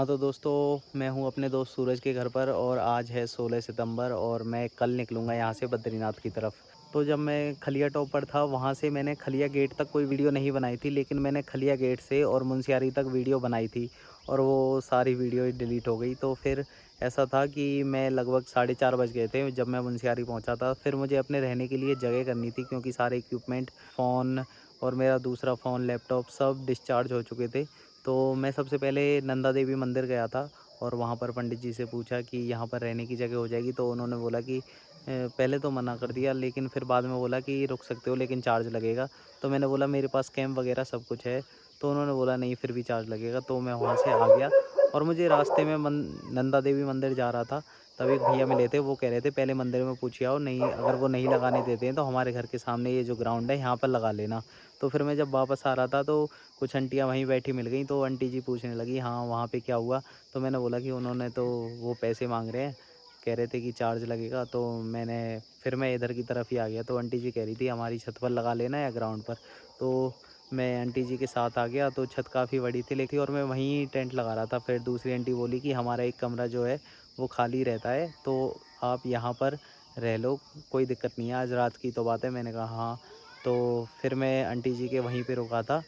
हाँ तो दोस्तों, मैं हूँ अपने दोस्त सूरज के घर पर और आज है 16 सितंबर और मैं कल निकलूँगा यहाँ से बद्रीनाथ की तरफ। तो जब मैं खलिया टॉप पर था वहाँ से मैंने खलिया गेट तक कोई वीडियो नहीं बनाई थी, लेकिन मैंने खलिया गेट से और मुनस्यारी तक वीडियो बनाई थी और वो सारी वीडियो ही डिलीट हो गई। तो फिर ऐसा था कि मैं लगभग 4:30 बज गए थे जब मैं मुनस्यारी पहुँचा था। फिर मुझे अपने रहने के लिए जगह करनी थी क्योंकि सारे इक्विपमेंट, फ़ोन और मेरा दूसरा फ़ोन, लैपटॉप सब डिस्चार्ज हो चुके थे। तो मैं सबसे पहले नंदा देवी मंदिर गया था और वहाँ पर पंडित जी से पूछा कि यहाँ पर रहने की जगह हो जाएगी। तो उन्होंने बोला कि पहले तो मना कर दिया, लेकिन फिर बाद में बोला कि रुक सकते हो लेकिन चार्ज लगेगा। तो मैंने बोला मेरे पास कैंप वगैरह सब कुछ है। तो उन्होंने बोला नहीं, फिर भी चार्ज लगेगा। तो मैं वहाँ से आ गया और मुझे रास्ते में नंदा देवी मंदिर जा रहा था, तब एक भैया मिले थे। वो कह रहे थे पहले मंदिर में पूछिए आओ, नहीं अगर वो नहीं लगाने देते हैं तो हमारे घर के सामने ये जो ग्राउंड है यहाँ पर लगा लेना। तो फिर मैं जब वापस आ रहा था तो कुछ आंटियाँ वहीं बैठी मिल गई। तो आंटी जी पूछने लगी हाँ वहाँ पे क्या हुआ। तो मैंने बोला कि उन्होंने तो वो पैसे मांग रहे हैं, कह रहे थे कि चार्ज लगेगा। तो मैं इधर की तरफ ही आ गया। तो आंटी जी कह रही थी हमारी छत पर लगा लेना या ग्राउंड पर। तो मैं आंटी जी के साथ आ गया। तो छत काफ़ी बड़ी थी लेकिन, और मैं वहीं टेंट लगा रहा था। फिर दूसरी आंटी बोली कि हमारा एक कमरा जो है वो खाली रहता है, तो आप यहाँ पर रह लो, कोई दिक्कत नहीं है, आज रात की तो बात है। मैंने कहा हाँ। तो फिर मैं आंटी जी के वहीं पे रुका था।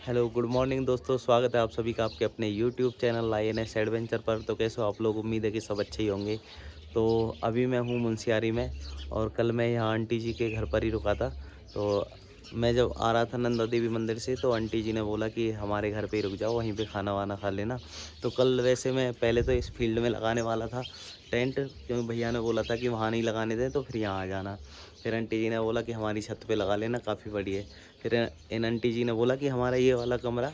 हेलो, गुड मॉर्निंग दोस्तों, स्वागत है आप सभी का आपके अपने यूट्यूब चैनल INS एडवेंचर पर। तो कैसे हो आप लोग, उम्मीद है कि सब अच्छे ही होंगे। तो अभी मैं हूँ मुनस्यारी में और कल मैं यहाँ आंटी जी के घर पर ही रुका था। तो मैं जब आ रहा था नंदा देवी मंदिर से तो आंटी जी ने बोला कि हमारे घर पे ही रुक जाओ, वहीं पे खाना वाना खा लेना। तो कल वैसे मैं पहले तो इस फील्ड में लगाने वाला था टेंट, क्योंकि भैया ने बोला था कि वहाँ नहीं लगाने दें तो फिर यहाँ आ जाना। फिर आंटी जी ने बोला कि हमारी छत पे लगा लेना, काफ़ी बड़ी है। फिर इन आंटी जी ने बोला कि हमारा ये वाला कमरा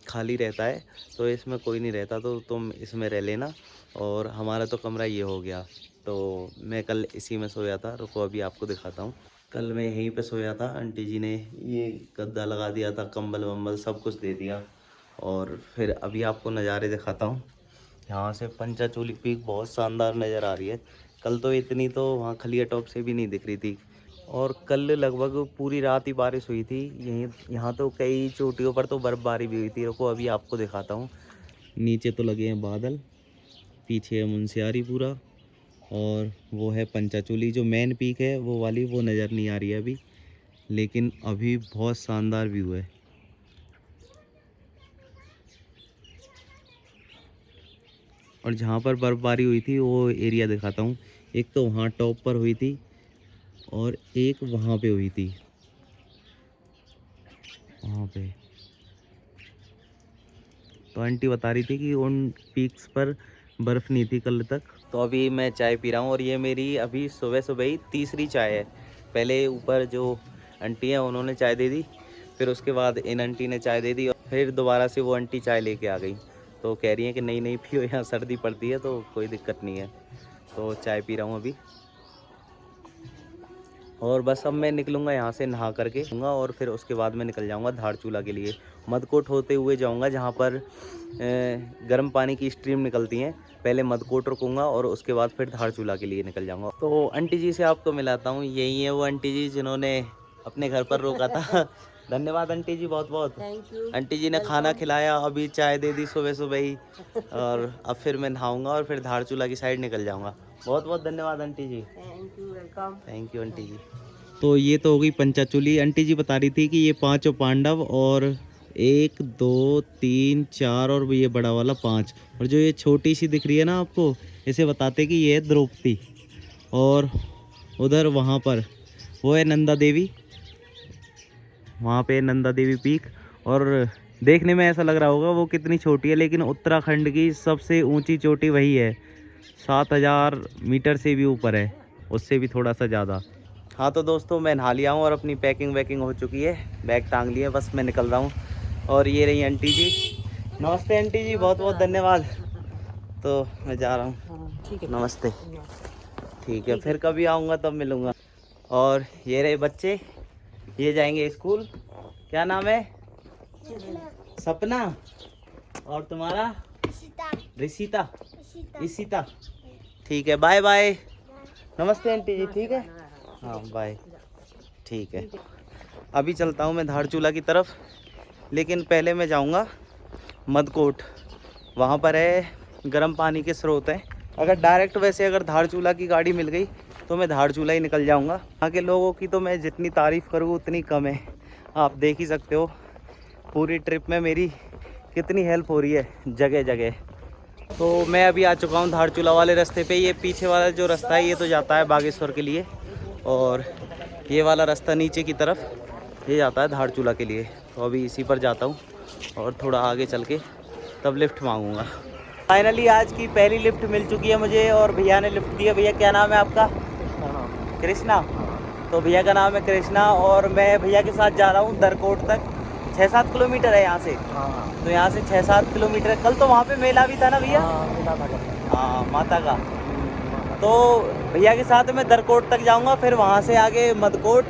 खाली रहता है, तो इसमें कोई नहीं रहता, तो तुम इसमें रह लेना। और हमारा तो कमरा ये हो गया। तो मैं कल इसी में सोया था, रुको अभी आपको दिखाता हूँ। कल मैं यहीं पे सोया था, आंटी जी ने ये गद्दा लगा दिया था, कंबल वम्बल सब कुछ दे दिया। और फिर अभी आपको नज़ारे दिखाता हूँ। यहाँ से पंचाचूली पीक बहुत शानदार नज़र आ रही है। कल तो इतनी तो वहाँ खलिया टॉप से भी नहीं दिख रही थी। और कल लगभग पूरी रात ही बारिश हुई थी। यहीं यहाँ तो कई चोटियों पर तो बर्फ़बारी भी हुई थी। रुको अभी आपको दिखाता हूँ। नीचे तो लगे हैं बादल, पीछे है मुनस्यारी पूरा, और वो है पंचाचूली। जो मेन पीक है वो वाली वो नज़र नहीं आ रही है अभी, लेकिन अभी बहुत शानदार व्यू है। और जहाँ पर बर्फ़बारी हुई थी वो एरिया दिखाता हूँ। एक तो वहाँ टॉप पर हुई थी और एक वहाँ पे हुई थी, वहाँ पे। तो आंटी बता रही थी कि उन पीक्स पर बर्फ़ नहीं थी कल तक। तो अभी मैं चाय पी रहा हूँ और ये मेरी अभी सुबह सुबह ही तीसरी चाय है। पहले ऊपर जो आंटी हैं उन्होंने चाय दे दी, फिर उसके बाद इन आंटी ने चाय दे दी और फिर दोबारा से वो आंटी चाय लेके आ गई। तो कह रही हैं कि नहीं नहीं पियो, यहाँ सर्दी पड़ती है तो कोई दिक्कत नहीं है। तो चाय पी रहा हूँ अभी। और बस अब मैं निकलूँगा यहाँ से नहा करके और फिर उसके बाद मैं निकल जाऊँगा धारचूला के लिए। मदकोट होते हुए जाऊँगा जहाँ पर गर्म पानी की स्ट्रीम निकलती हैं। पहले मदकोट रुकूँगा और उसके बाद फिर धारचूला के लिए निकल जाऊँगा। तो आंटी जी से आपको मिलाता हूँ, यही है वो आंटी जी जिन्होंने अपने घर पर रोका था। धन्यवाद आंटी जी, बहुत बहुत। Thank you. आंटी जी ने खाना खिलाया, अभी चाय दे दी सुबह सुबह ही। और अब फिर मैं नहाऊँगा और फिर धारचूला की साइड निकल जाऊँगा। बहुत बहुत धन्यवाद aunty ji. Thank you, welcome. Thank you aunty ji. तो ये तो हो गई पंचाचूली। आंटी जी बता रही थी कि ये 5 पांडव और 1 2 3 4 और ये बड़ा वाला 5, और जो ये छोटी सी दिख रही है ना आपको, इसे बताते कि ये है द्रौपदी। और उधर वहाँ पर वो है नंदा देवी, वहाँ पे नंदा देवी पीक। और देखने में ऐसा लग रहा होगा वो कितनी छोटी है, लेकिन उत्तराखंड की सबसे ऊंची चोटी वही है। 7,000 मीटर से भी ऊपर है, उससे भी थोड़ा सा ज़्यादा। हाँ तो दोस्तों, मैं नहा लिया हूँ और अपनी पैकिंग वैकिंग हो चुकी है, बैग टांग लिए, बस मैं निकल रहा हूँ। और ये रही आंटी जी। नमस्ते आंटी जी, बहुत बहुत धन्यवाद। तो मैं जा रहा हूँ। हाँ, ठीक है। नमस्ते। ठीक है, ठीक फिर है। कभी आऊँगा तब मिलूँगा। और ये रहे बच्चे, ये जाएंगे स्कूल। क्या नाम है? सपना। और तुम्हारा? ऋषिता। ईशिता। ठीक है, बाय बाय। नमस्ते आंटी जी, ठीक है। हाँ बाय। ठीक है, अभी चलता हूँ मैं धारचूला की तरफ, लेकिन पहले मैं जाऊँगा मदकोट। वहाँ पर है गर्म पानी के स्रोत हैं। अगर डायरेक्ट वैसे अगर धारचूला की गाड़ी मिल गई तो मैं धारचूला ही निकल जाऊँगा। वहाँ के लोगों की तो मैं जितनी तारीफ़ करूँ उतनी कम है। आप देख ही सकते हो पूरी ट्रिप में मेरी कितनी हेल्प हो रही है जगह जगह। तो मैं अभी आ चुका हूँ धारचूला वाले रास्ते पे। ये पीछे वाला जो रास्ता है ये तो जाता है बागेश्वर के लिए, और ये वाला रास्ता नीचे की तरफ ये जाता है धारचूला के लिए। तो अभी इसी पर जाता हूँ और थोड़ा आगे चल के तब लिफ्ट मांगूंगा। फाइनली आज की पहली लिफ्ट मिल चुकी है मुझे और भैया ने लिफ्ट दिया। भैया क्या नाम है आपका? कृष्णा। तो भैया का नाम है कृष्णा और मैं भैया के साथ जा रहा हूँ दरकोट तक। 6-7 किलोमीटर है यहाँ से। तो यहाँ से 6-7 किलोमीटर। कल तो वहाँ पे मेला भी था ना भैया? हाँ, माता का। तो भैया के साथ मैं दरकोट तक जाऊँगा, फिर वहाँ से आगे मदकोट,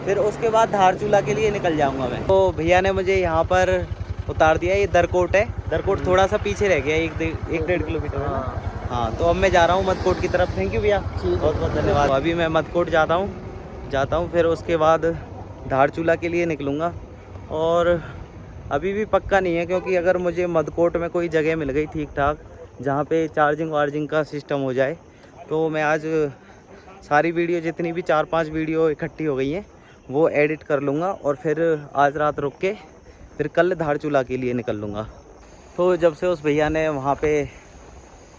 फिर उसके बाद धारचूला के लिए निकल जाऊँगा मैं। तो भैया ने मुझे यहाँ पर उतार दिया। ये दरकोट है। दरकोट थोड़ा सा पीछे रह गया, 1-1.5 किलोमीटर है ना। हाँ, तो अब मैं जा रहा हूँ मदकोट की तरफ। थैंक यू भैया, बहुत बहुत धन्यवाद। तो अभी मैं मदकोट जाता हूँ, फिर उसके बाद धारचूला के लिए निकलूँगा। और अभी भी पक्का नहीं है, क्योंकि अगर मुझे मदकोट में कोई जगह मिल गई ठीक ठाक जहाँ पे चार्जिंग वार्जिंग का सिस्टम हो जाए, तो मैं आज सारी वीडियो जितनी भी 4-5 वीडियो इकट्ठी हो गई हैं वो एडिट कर लूँगा और फिर आज रात रुक के फिर कल धारचूला के लिए निकल लूँगा। तो जब से उस भैया ने वहाँ पे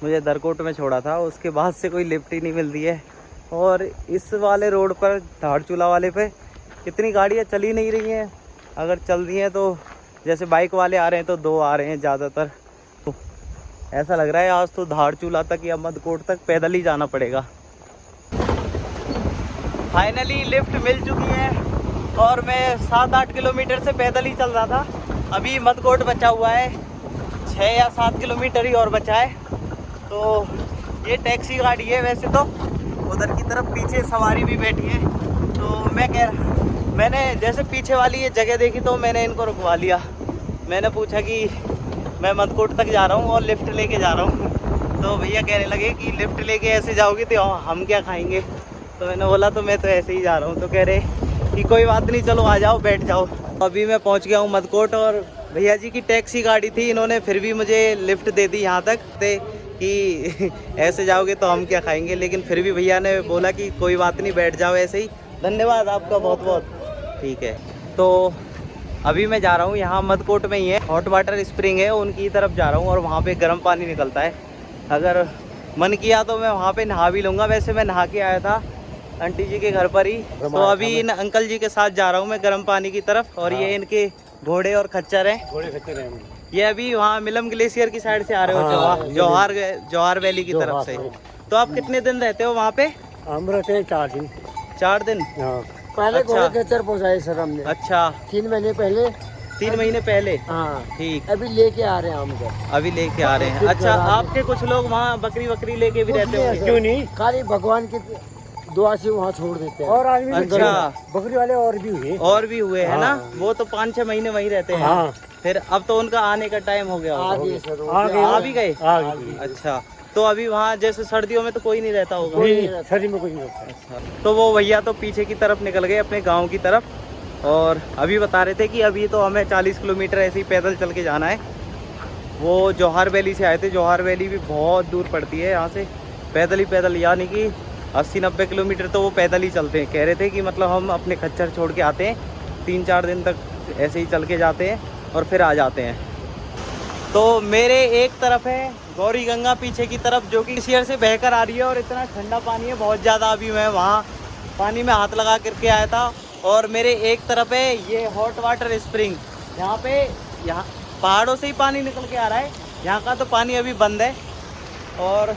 मुझे दरकोट में छोड़ा था उसके बाद से कोई लिफ्ट ही नहीं मिलती है। और इस वाले रोड पर धारचूला वाले पे इतनी गाड़ियाँ चल ही नहीं रही हैं। अगर चल रही हैं तो जैसे बाइक वाले आ रहे हैं तो 2 आ रहे हैं ज़्यादातर। तो ऐसा लग रहा है आज तो धारचूला तक या मदकोट तक पैदल ही जाना पड़ेगा। फाइनली लिफ्ट मिल चुकी है और मैं 7-8 किलोमीटर से पैदल ही चल रहा था। अभी मदकोट बचा हुआ है, 6 या 7 किलोमीटर ही और बचा है। तो ये टैक्सी गाड़ी है वैसे तो, उधर की तरफ पीछे सवारी भी बैठी है। तो मैंने जैसे पीछे वाली ये जगह देखी तो मैंने इनको रुकवा लिया। मैंने पूछा कि मैं मदकोट तक जा रहा हूँ और लिफ्ट लेके जा रहा हूँ। तो भैया कहने लगे कि लिफ्ट लेके ऐसे जाओगे तो हम क्या खाएंगे। तो मैंने बोला तो मैं तो ऐसे ही जा रहा हूँ। तो कह रहे कि कोई बात नहीं, चलो आ जाओ, बैठ जाओ। अभी मैं पहुँच गया हूँ मदकोट और भैया जी की टैक्सी गाड़ी थी, इन्होंने फिर भी मुझे लिफ्ट दे दी यहाँ तक कि ऐसे जाओगे तो हम क्या खाएंगे। लेकिन फिर भी भैया ने बोला कि कोई बात नहीं, बैठ जाओ ऐसे ही। धन्यवाद आपका बहुत बहुत। ठीक है, तो अभी मैं जा रहा हूँ, यहाँ मदकोट में ही है हॉट वाटर स्प्रिंग है, उनकी तरफ जा रहा हूँ और वहाँ पे गर्म पानी निकलता है। अगर मन किया तो मैं वहाँ पे नहा भी लूँगा। वैसे मैं नहा के आया था आंटी जी के घर पर ही। तो अभी इन अंकल जी के साथ जा रहा हूँ मैं गर्म पानी की तरफ। और ये इनके घोड़े और खच्चर हैं। ये अभी वहाँ मिलम ग्लेशियर की साइड से आ रहे हो, जौहार वैली की तरफ से। तो आप कितने दिन रहते हो वहाँ पे? हम रहते हैं 4 दिन। 4 दिन? पहले घोड़े खच्चर पहुँचाए सर हमने। अच्छा, 3 महीने पहले। 3 महीने पहले? हाँ ठीक। अभी लेके आ रहे हैं हमको। अभी लेके आ रहे हैं। अच्छा, आपके कुछ लोग वहाँ बकरी लेके भी रहते होंगे? क्यों नहीं, खाली भगवान की दुआ से वहाँ छोड़ देते हैं। और आदमी अच्छा, बकरी वाले और भी हुए है ना। वो तो 5-6 महीने वहीं रहते हैं। हाँ। फिर अब तो उनका आने का टाइम हो गया होगा। आ भी गए? अच्छा, तो अभी वहाँ जैसे सर्दियों में तो कोई नहीं रहता होगा? सर्दी में कोई नहीं रहता। अच्छा, तो वो भैया तो पीछे की तरफ निकल गए अपने गांव की तरफ। और अभी बता रहे थे कि अभी तो हमें 40 किलोमीटर ऐसे ही पैदल चल के जाना है। वो जौहार वैली से आए थे। जौहार वैली भी बहुत दूर पड़ती है यहाँ से, पैदल ही पैदल, यानी कि 80-90 किलोमीटर तो वो पैदल ही चलते हैं। कह रहे थे कि मतलब हम अपने खच्चर छोड़ के आते हैं, 3-4 दिन तक ऐसे ही चल के जाते हैं और फिर आ जाते हैं। तो मेरे एक तरफ है गौरी गंगा, पीछे की तरफ जो कि ग्लेशियर से बहकर आ रही है और इतना ठंडा पानी है बहुत ज़्यादा। अभी मैं वहाँ पानी में हाथ लगा करके आया था। और मेरे एक तरफ है ये हॉट वाटर स्प्रिंग, यहाँ पहाड़ों से ही पानी निकल के आ रहा है। यहाँ का तो पानी अभी बंद है, और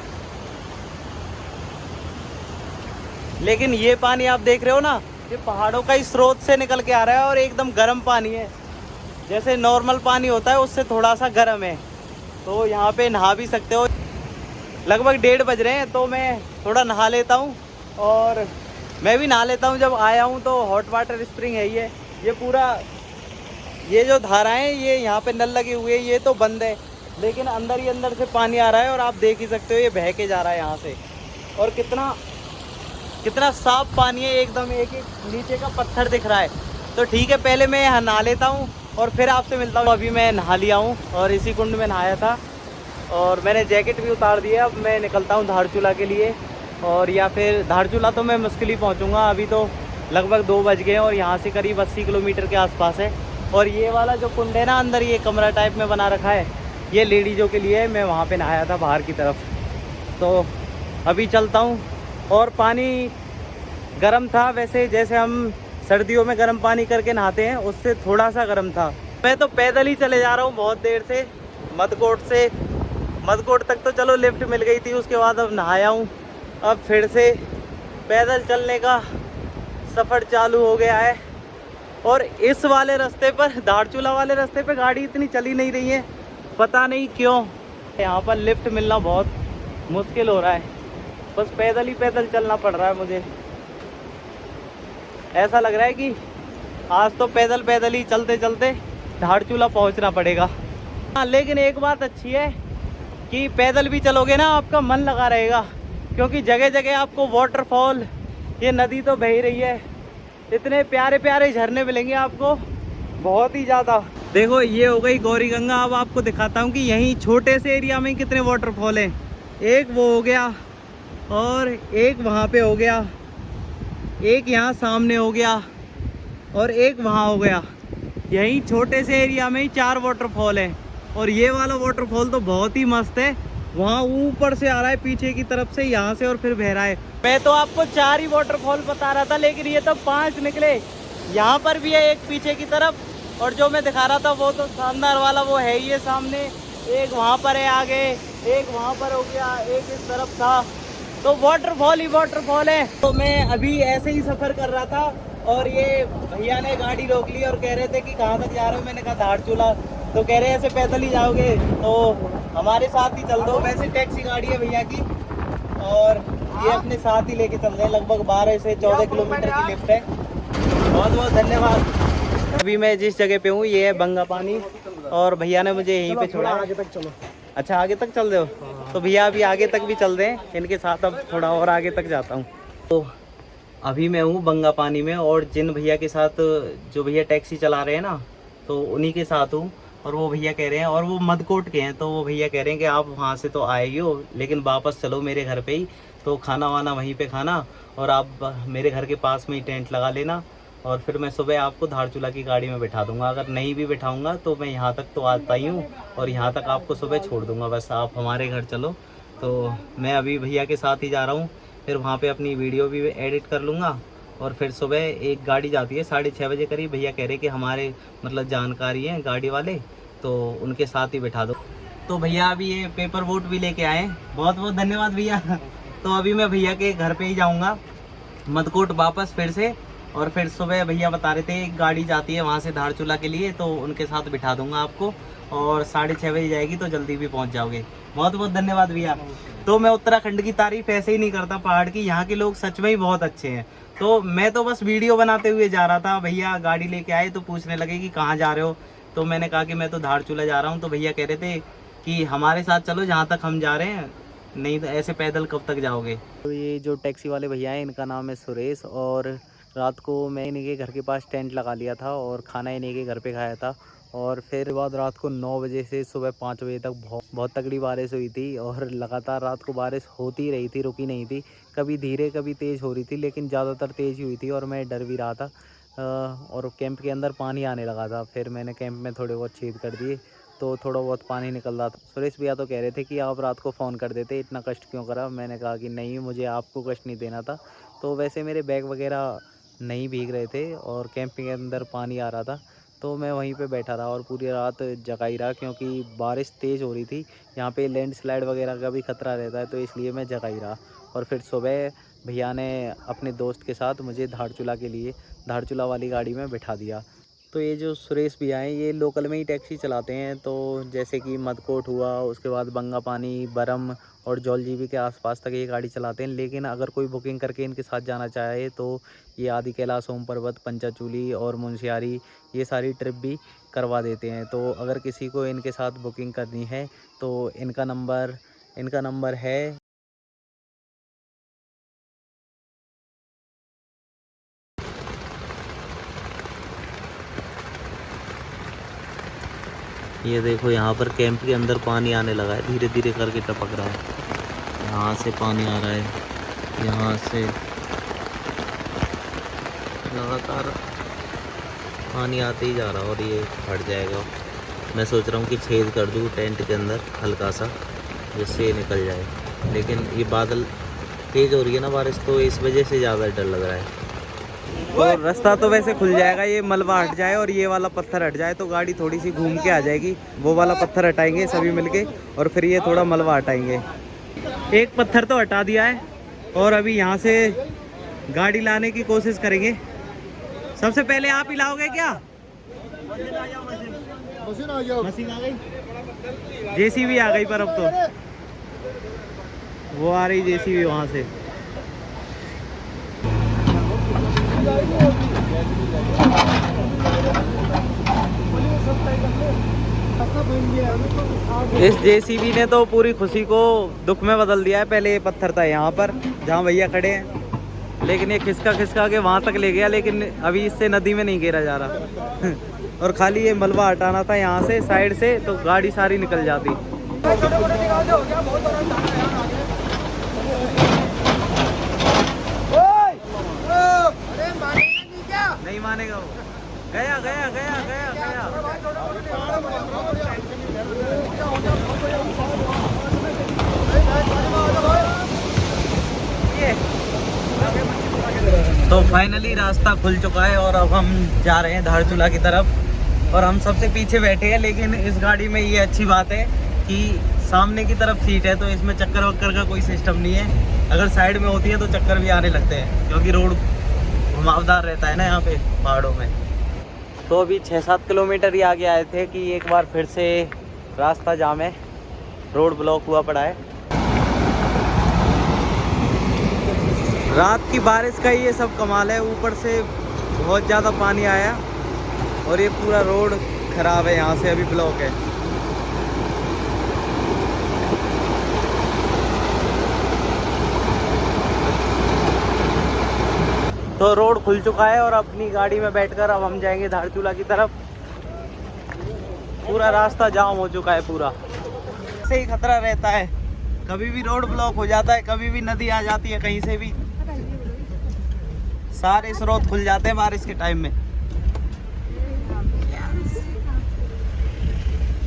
लेकिन ये पानी आप देख रहे हो ना, ये पहाड़ों का ही स्रोत से निकल के आ रहा है और एकदम गर्म पानी है। जैसे नॉर्मल पानी होता है उससे थोड़ा सा गर्म है। तो यहाँ पे नहा भी सकते हो। लगभग 1:30 बज रहे हैं, तो मैं थोड़ा नहा लेता हूँ और मैं भी नहा लेता हूँ। जब आया हूँ तो हॉट वाटर स्प्रिंग है ये पूरा, ये जो धाराएं ये यहाँ पे नल लगे हुए ये तो बंद है, लेकिन अंदर ही अंदर से पानी आ रहा है और आप देख ही सकते हो ये बह के जा रहा है यहाँ से। और कितना साफ पानी है एकदम, एक नीचे का पत्थर दिख रहा है। तो ठीक है, पहले मैं नहा लेता हूँ और फिर आपसे मिलता हूँ। अभी मैं नहा लिया हूँ और इसी कुंड में नहाया था। और मैंने जैकेट भी उतार दिया। अब मैं निकलता हूँ धारचूला के लिए, और या फिर धारचूला तो मैं मुश्किल ही पहुँचूँगा। अभी तो लगभग 2 बज गए हैं और यहाँ से करीब 80 किलोमीटर के आसपास है। और ये वाला जो कुंड है ना, अंदर ये कमरा टाइप में बना रखा है, ये लेडीज़ों के लिए है। मैं वहाँ पे नहाया था बाहर की तरफ, तो अभी चलता हूँ। और पानी गर्म था, वैसे जैसे हम सर्दियों में गर्म पानी करके नहाते हैं उससे थोड़ा सा गर्म था। मैं तो पैदल ही चले जा रहा हूँ बहुत देर से। मदकोट तक तो चलो लिफ्ट मिल गई थी, उसके बाद अब नहाया हूँ। अब फिर से पैदल चलने का सफ़र चालू हो गया है। और इस वाले रास्ते पर, धारचूला वाले रास्ते पे गाड़ी इतनी चली नहीं रही है, पता नहीं क्यों। यहाँ पर लिफ्ट मिलना बहुत मुश्किल हो रहा है, बस पैदल ही पैदल चलना पड़ रहा है मुझे। ऐसा लग रहा है कि आज तो पैदल पैदल ही चलते चलते धारचूला पहुँचना पड़ेगा। हाँ, लेकिन एक बात अच्छी है कि पैदल भी चलोगे ना, आपका मन लगा रहेगा, क्योंकि जगह जगह आपको वाटरफॉल, ये नदी तो बह ही रही है, इतने प्यारे प्यारे झरने मिलेंगे आपको, बहुत ही ज़्यादा। देखो ये हो गई गौरी गंगा। अब आपको दिखाता हूँ कि यहीं छोटे से एरिया में कितने वाटरफॉल हैं। एक वो हो गया, और एक वहाँ पे हो गया, एक यहाँ सामने हो गया, और एक वहाँ हो गया। यहीं छोटे से एरिया में ही 4 वाटरफॉल हैं। और ये वाला वाटरफॉल तो बहुत ही मस्त है, वहाँ ऊपर से आ रहा है पीछे की तरफ से, यहाँ से, और फिर बह रहा है। मैं तो आपको 4 ही वाटरफॉल बता रहा था, लेकिन ये तो 5 निकले। यहाँ पर भी है एक पीछे की तरफ, और जो मैं दिखा रहा था वो तो शानदार वाला वो है ही है सामने। एक वहाँ पर है आगे, एक वहाँ पर हो गया, एक इस तरफ था। तो वाटरफॉल ही वाटरफॉल है। तो मैं अभी ऐसे ही सफ़र कर रहा था, और ये भैया ने गाड़ी रोक ली और कह रहे थे कि कहाँ तक जा रहे हो। मैंने कहा धारचूला। तो कह रहे हैं ऐसे पैदल ही जाओगे तो हमारे साथ ही चल दो। वैसे टैक्सी गाड़ी है भैया की, और ये अपने साथ ही लेके चल रहे हैं। लगभग 12 से 14 किलोमीटर की लिफ्ट है। बहुत बहुत धन्यवाद। अभी मैं जिस जगह पे हूँ ये है बंगा पानी, और भैया ने मुझे यहीं पे छोड़ा। आगे तक चलो। अच्छा, आगे तक चल रहे हो? तो भैया अभी आगे तक भी चल रहे हैं, इनके साथ अब थोड़ा और आगे तक जाता हूँ। तो अभी मैं हूँ बंगा पानी में, और जिन भैया के साथ, जो भैया टैक्सी चला रहे हैं ना, तो उन्हीं के साथ हूँ। और वो भैया कह रहे हैं, और वो मदकोट के हैं, तो वो भैया कह रहे हैं कि आप वहाँ से तो आए ही हो, लेकिन वापस चलो मेरे घर पे ही, तो खाना वाना वहीं पे खाना, और आप मेरे घर के पास में ही टेंट लगा लेना, और फिर मैं सुबह आपको धारचूला की गाड़ी में बैठा दूंगा। अगर नहीं भी बैठाऊंगा तो मैं यहाँ तक तो आता ही हूँ, और यहाँ तक आपको सुबह छोड़ दूंगा, बस आप हमारे घर चलो। तो मैं अभी भैया के साथ ही जा रहा हूँ, फिर वहाँ पे अपनी वीडियो भी एडिट कर लूँगा। और फिर सुबह एक गाड़ी जाती है 6:30 बजे करीब। भैया कह रहे कि हमारे मतलब जानकारी हैं गाड़ी वाले, तो उनके साथ ही बैठा दो। तो भैया अभी ये पेपर वोट भी लेके आए, बहुत बहुत धन्यवाद भैया। तो अभी मैं भैया के घर पे ही जाऊँगा, मदकोट वापस फिर से। और फिर सुबह भैया बता रहे थे एक गाड़ी जाती है वहाँ से धारचूला के लिए, तो उनके साथ बिठा दूंगा आपको, और 6:30 बजे जाएगी, तो जल्दी भी पहुँच जाओगे। बहुत बहुत धन्यवाद भैया। तो मैं उत्तराखंड की तारीफ ऐसे ही नहीं करता, पहाड़ की, यहाँ के लोग सच में ही बहुत अच्छे हैं। तो मैं तो बस वीडियो बनाते हुए जा रहा था, भैया गाड़ी लेके आए तो पूछने लगे कि कहाँ जा रहे हो। तो मैंने कहा कि मैं तो धारचूला जा रहा हूँ। तो भैया कह रहे थे कि हमारे साथ चलो जहाँ तक हम जा रहे हैं, नहीं तो ऐसे पैदल कब तक जाओगे। तो ये जो टैक्सी वाले भैया हैं, इनका नाम है सुरेश, और रात को मैं इन्हीं के घर के पास टेंट लगा लिया था, और खाना इन्हीं के घर पे खाया था। और फिर बाद रात को 9 बजे से सुबह 5 बजे तक बहुत तगड़ी बारिश हुई थी, और लगातार रात को बारिश होती रही थी, रुकी नहीं थी। कभी धीरे कभी तेज़ हो रही थी, लेकिन ज़्यादातर तेज़ ही हुई थी, और मैं डर भी रहा था। और कैंप के अंदर पानी आने लगा था, फिर मैंने कैंप में थोड़े बहुत छेद कर दिए, तो थोड़ा बहुत पानी निकल रहा था। सुरेश भैया तो कह रहे थे कि आप रात को फ़ोन कर देते, इतना कष्ट क्यों करा। मैंने कहा कि नहीं, मुझे आपको कष्ट नहीं देना था। तो वैसे मेरे बैग वगैरह नहीं भीग रहे थे, और कैंपिंग के अंदर पानी आ रहा था, तो मैं वहीं पे बैठा रहा और पूरी रात जगा ही रहा, क्योंकि बारिश तेज़ हो रही थी। यहाँ पे लैंडस्लाइड वगैरह का भी खतरा रहता है, तो इसलिए मैं जगा ही रहा। और फिर सुबह भैया ने अपने दोस्त के साथ मुझे धारचूला वाली गाड़ी में बिठा दिया। तो ये जो सुरेश भैया हैं, ये लोकल में ही टैक्सी चलाते हैं, तो जैसे कि मदकोट हुआ, उसके बाद बंगा पानी, बरम और जौलजीबी के आसपास तक ये गाड़ी चलाते हैं। लेकिन अगर कोई बुकिंग करके इनके साथ जाना चाहे तो ये आदि कैलाश, ओम पर्वत, पंचाचूली और मुनस्यारी, ये सारी ट्रिप भी करवा देते हैं। तो अगर किसी को इनके साथ बुकिंग करनी है तो इनका नंबर है। ये देखो यहाँ पर कैंप के अंदर पानी आने लगा है, धीरे धीरे करके टपक रहा है। यहाँ से पानी आ रहा है, यहाँ से लगातार पानी आते ही जा रहा है और ये फट जाएगा। मैं सोच रहा हूँ कि छेद कर दूँ टेंट के अंदर हल्का सा, जिससे ये निकल जाए, लेकिन ये बादल तेज़ हो रही है ना बारिश, तो इस वजह से ज़्यादा डर लग रहा है। तो रास्ता तो वैसे खुल जाएगा, ये मलबा हट जाए और ये वाला पत्थर हट जाए तो गाड़ी थोड़ी सी घूम के आ जाएगी। वो वाला पत्थर हटाएंगे सभी मिलके और फिर ये थोड़ा मलबा हटाएंगे। एक पत्थर तो हटा दिया है और अभी यहाँ से गाड़ी लाने की कोशिश करेंगे। सबसे पहले आप ही लाओगे क्या? मशीन आ गई, जेसीबी आ गई, पर अब तो वो आ रही जेसीबी वहाँ से। इस जेसीबी ने तो पूरी खुशी को दुख में बदल दिया है। पहले ये पत्थर था यहाँ पर जहाँ भैया खड़े हैं, लेकिन ये खिसका खिसका के वहाँ तक ले गया, लेकिन अभी इससे नदी में नहीं गिरा जा रहा। और खाली ये मलबा हटाना था यहाँ से साइड से, तो गाड़ी सारी निकल जाती। नहीं मानेगा वो, गया गया गया गया गया। तो फाइनली रास्ता खुल चुका है और अब हम जा रहे हैं धारचूला की तरफ। और हम सबसे पीछे बैठे हैं, लेकिन इस गाड़ी में ये अच्छी बात है कि सामने की तरफ सीट है, तो इसमें चक्कर वक्कर का कोई सिस्टम नहीं है। अगर साइड में होती है तो चक्कर भी आने लगते हैं, क्योंकि रोड घुमावदार रहता है ना यहाँ पे पहाड़ों में। तो अभी 6-7 किलोमीटर ही आगे आए थे कि एक बार फिर से रास्ता जाम है, रोड ब्लॉक हुआ पड़ा है। रात की बारिश का ये सब कमाल है, ऊपर से बहुत ज़्यादा पानी आया और ये पूरा रोड ख़राब है, यहाँ से अभी ब्लॉक है। तो रोड खुल चुका है और अपनी गाड़ी में बैठकर अब हम जाएंगे धारचूला की तरफ। पूरा रास्ता जाम हो चुका है पूरा, ऐसे ही खतरा रहता है, कभी भी रोड ब्लॉक हो जाता है, कभी भी नदी आ जाती है कहीं से भी, सारे स्रोत खुल जाते हैं बारिश के टाइम में।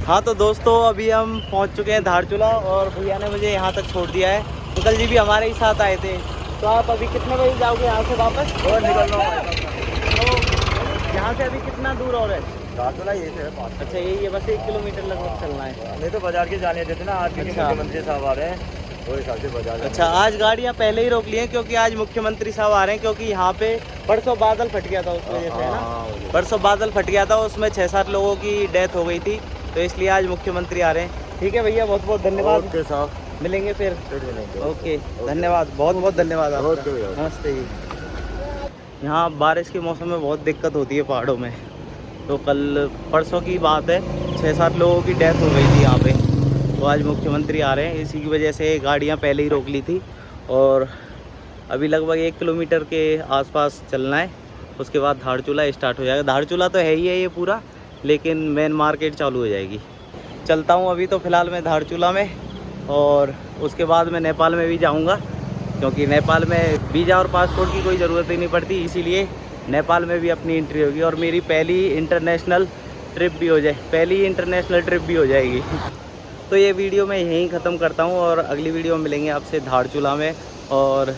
हाँ तो दोस्तों अभी हम पहुंच चुके हैं धारचूला और भैया ने मुझे यहाँ तक छोड़ दिया है। अंकल जी भी हमारे ही साथ आए थे। तो आप अभी कितने बजे जाओगे यहाँ से वापस? और निकल रहा हूँ। तो यहाँ से अभी कितना दूर और है? धारचूला यही है 5। अच्छा यही है, बस 1 किलोमीटर लगभग चलना है। नहीं तो बाजार के जाने देते ना, आज अच्छा। मुख्यमंत्री साहब आ रहे हैं, वो हिसाब से बाजार। अच्छा आज गाड़ियाँ पहले ही रोक ली हैं क्योंकि आज मुख्यमंत्री साहब आ रहे हैं, क्योंकि यहाँ पे परसों बादल फट गया था, उस वजह से है ना, परसों बादल फट गया था, उसमें 6-7 लोगों की डेथ हो गई थी, तो इसलिए आज मुख्यमंत्री आ रहे हैं। ठीक है भैया, बहुत बहुत धन्यवाद। ओके साहब, मिलेंगे फिर। ओके धन्यवाद, बहुत बहुत धन्यवाद आपका। नमस्ते जी। यहाँ बारिश के मौसम में बहुत दिक्कत होती है पहाड़ों में। तो कल परसों की बात है, 6-7 लोगों की डेथ हो गई थी यहाँ पे, तो आज मुख्यमंत्री आ रहे हैं, इसी की वजह से गाड़ियाँ पहले ही रोक ली थी। और अभी लगभग 1 किलोमीटर के आसपास चलना है, उसके बाद धारचूला स्टार्ट हो जाएगा। धारचूला तो है ही है ये पूरा, लेकिन मेन मार्केट चालू हो जाएगी। चलता हूँ अभी तो फ़िलहाल मैं धारचूला में, और उसके बाद मैं नेपाल में भी जाऊँगा, क्योंकि नेपाल में वीज़ा और पासपोर्ट की कोई ज़रूरत ही नहीं पड़ती, इसीलिए नेपाल में भी अपनी एंट्री होगी और मेरी पहली इंटरनेशनल ट्रिप भी हो जाएगी। तो ये वीडियो मैं यहीं ख़त्म करता हूँ और अगली वीडियो में मिलेंगे आपसे धारचूला में। और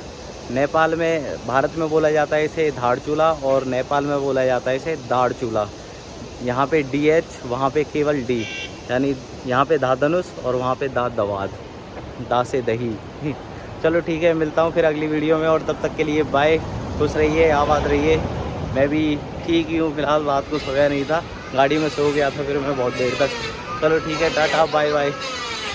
नेपाल में, भारत में बोला जाता है इसे धारचूला और नेपाल में बोला जाता है इसे दारचूला। यहाँ पे DH, वहाँ पे केवल D, यानी यहाँ पे धा धनुष और वहाँ पे दा दवाद, दा से दही। चलो ठीक है, मिलता हूँ फिर अगली वीडियो में, और तब तक के लिए बाय, खुश रहिए, आबाद रहिए। मैं भी ठीक ही हूँ फिलहाल, रात को सोया नहीं था, गाड़ी में सो गया था फिर मैं बहुत देर तक। चलो ठीक है, टाटा बाय बाय।